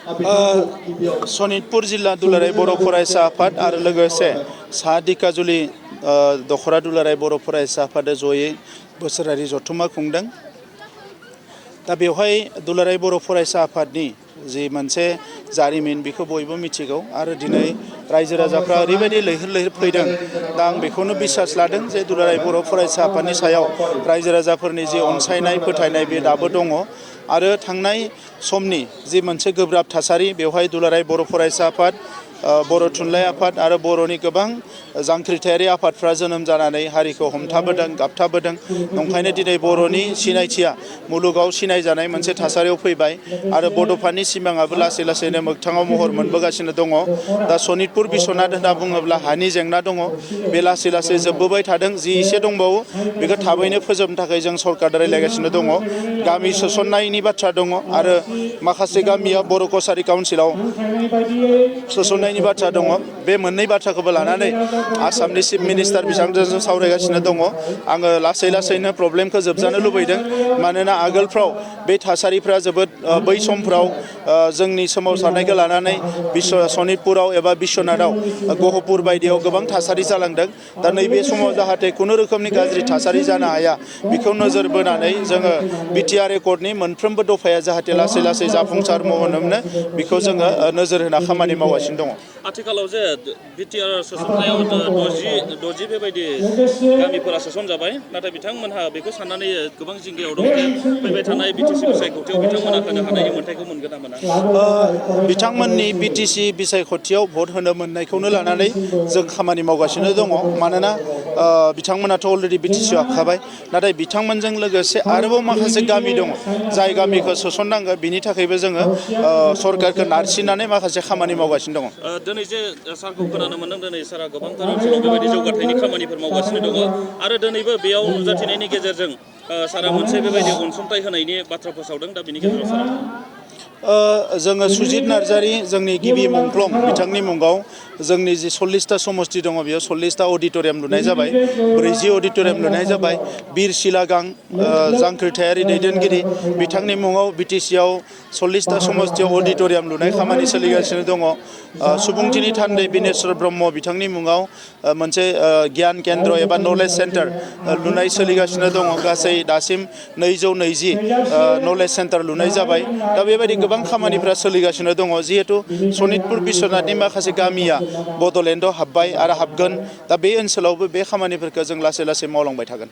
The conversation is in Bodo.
सनितपुर जिल्ला दुलाराय बर' फरायसा आफाद आरो लोगोसे साहा दिकाजुलि दखरा दुलाराय बर' फरायसा आफादा जयै बोसोरारि जथुम्मा खुंदों। दा बेवहाय दुलाराय बर' फरायसा आफादनि जि मोनसे जारिमिन बेखौ बयबो मिथिगौ आरो दिनै रायजो राजाफ्रा ओरैबायदि लैहोर लैहोर फैदों। दा आं बेखौनो बिसास लादों जे दुलाराय बर' फरायसा आफादनि सायाव रायजो राजाफोरनि जि अनसायनाय फोथायनाय बे दाबो दङ आरो थांनाय समनि जि मोनसे गोब्राब थासारि बेवहाय दुलाराय बर' फरायसा आफाद बर' थुनलाइ आफाद आरो बर'नि गोबां जांख्रिथायारि आफादफ्रा जोनोम जानानै हारिखौ हमथाबोदों गाबथाबोदों। नंखायनो दिनै बर'नि सिनायथिया मुलुगाव सिनायजानाय मोनसे थासारियाव फैबाय आरो बड'फानि सिमाङाबो लासै लासैनो मोगथाङाव महर मोनबोगासिनो दङ। दा सनितपुर बिस्वनाथ होनना बुङोब्ला हानि जेंना दङ, बे लासै लासै जोबबोबाय थादों। जि एसे दंबावो बेखौ थाबैनो फोजोबनो थाखाय जों सरकारजों रायलायगासिनो दङ। गामि सोसननायनि बाथ्रा दङ आरो माखासे गामिया बर' कसारि काउन्सिलाव सोसननायनि बाथ्रा दङ। बे मोननै बाथ्राखौबो लानानै आसामनि चिफ मिनिस्टार बिथांजों सावरायगासिनो दङ। आङो लासै लासैनो प्रब्लेमखौ जोबजानो लुबैदों, मानोना आगोलफ्राव बे थासारिफ्रा जोबोद बै समफ्राव जोंनि सोमावसारनायखौ लानानै सनितपुराव एबा बिस्वनाथाव गहपुर बायदियाव गोबां थासारि जालांदों। दा नैबे समाव जाहाथे खुनु रोखोमनि गाज्रि थासारि जानो हाया बेखौ नोजोर बोनानै जोङो बिटिआर एकर्डनि मोनफ्रोमबो दफाया जाहाथे लासै लासै जाफुंसार महर मोनो बेखौ जोङो नोजोर होना खामानि मावगासिनो दङ। आथिखालाव जे बिटिआर सोसननायाव 60 बेबायदि गामिफोरा सोसनजाबाय, नाथाय बिथांमोनहा बेखौ साननानै गोबां जिंगायाव दं जे फैबाय थानाय बिटिसि बिसायख'थियाव बिथांमोना होनो हानायनि मोन्थायखौ मोनगोन ना मोना? बिथांमोननि बिटिसि बिसायख'थियाव भट होनो मोननायखौनो लानानै जों खामानि मावगासिनो दङ। मानोना बिथांमोनाथ' अलरेडि बिटिसिआव हाबखाबाय, नाथाय बिथांमोनजों लोगोसे आरोबाव माखासे गामि दङ जाय गामिखौ सोसननांगौ। बिनि थाखायबो जोङो सरकारखौ नारसिननानै माखासे खामानि मावगासिनो दङ। दिनै जे सारखौ खोनानो मोनदों, दिनै सारा गोबांथार ओनसोलाव बेबायदि जौगाथायनि खामानिफोर मावगासिनो दङ आरो दिनैबो बेयाव नुजाथिनायनि गेजेरजों सारा मोनसे बेबायदि अनसुंथाइ होनायनि बाथ्रा फोसावदों। दा बिनि गेजेराव सारा जोङो सुजित नार्जारि जोंनि गिबि मुंख्लं बिथांनि मुङाव जोंनि जि 40टा समस्ति दङ बेयाव 40टा अडिट'रियाम लुनाय जाबाय, 40 अडिट'रियाम लुनाय जाबाय। बिर सिलागां जांख्रिथायारि दैदेनगिरि बिथांनि मुङाव बिटिसिआव 40टा समस्तियाव अडिट'रियाम लुनाय खामानि सोलिगासिनो दङ। सुबुंथिनि थान्दै बिनेश्वर ब्रह्म बिथांनि मुङाव मोनसे गियान केन्द्र एबा नलेज सेन्टार लुनाय सोलिगासिनो दङ। गासै दासिम 220 नलेज सेन्टार लुनाय जाबाय। दा बेबायदि गोबां खामानिफ्रा सोलिगासिनो दङ। जिहेतु सनितपुर बिस्वनाथनि माखासे गामिया बड'लेण्डआव हाब्बाय आरो हाबगोन, दा बे ओनसोलावबो बे खामानिफोरखौ जों लासै लासै मावलांबाय थागोन।